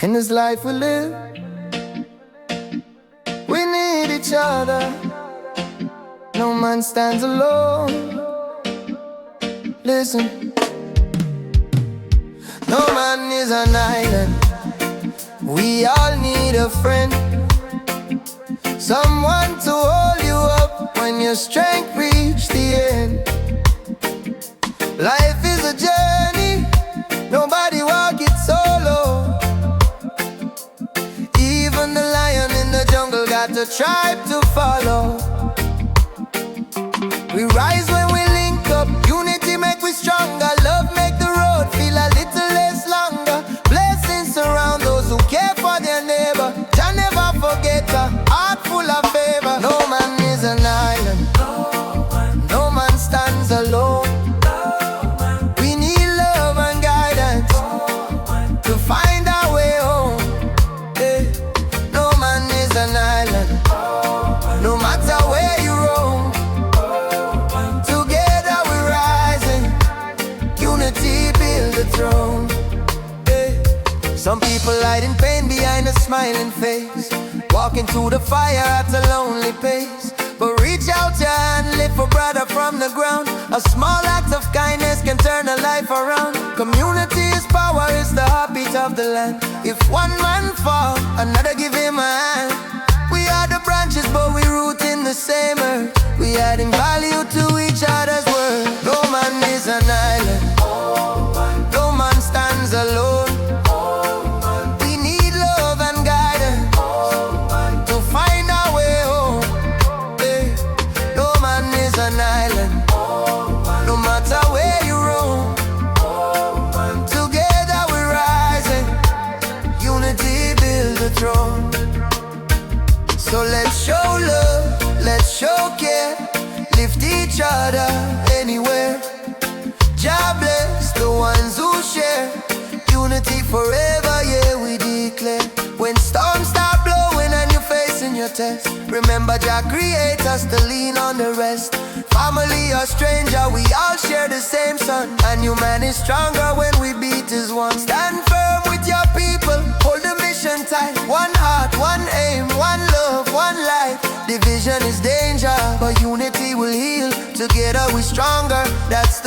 In this life we live, we need each other. No man stands alone. Listen, no man is an island. We all need a friend, someone to hold you up when your strength reach the end. Life is a journey, nobody walk it solo. Even the lion in the jungle got a tribe to follow. We rise when we link up, unity make we stronger. Love make the road feel a little less longer. Blessings surround those who care for their neighbor. Jah never forget a heart full of favor. No man is an island, no man stands alone. We need love and guidance to find our way home. No man is an island, no matter where you roam. Together we're rising, unity build the throne. Some people hide in pain behind a smiling face, walking through the fire at a lonely pace. But reach out your hand, lift a brother from the ground. A small act of kindness can turn a life around. Community is power, it's the heartbeat of the land. If one man fall, another give him a hand. We are the branches, but we root in the same earth. We adding value to each other's world. No man is an island, no man stands alone. We need love and guidance to find our way home. No man is an island, no matter where you roam. Together we're rising, unity build the throne. So let's show love, let's show care, lift each other anywhere. Jah bless the ones who share, unity forever, yeah, we declare. When storms start blowing and you're facing your test, remember Jah create us to lean on the rest. Family or stranger, we all share the same sun, and human is stronger when we beat as one. Stand firm with your people, hold the mission tight. One heart, one aim, one love, one life. Division is danger, but unity will heal. Together we stronger, that's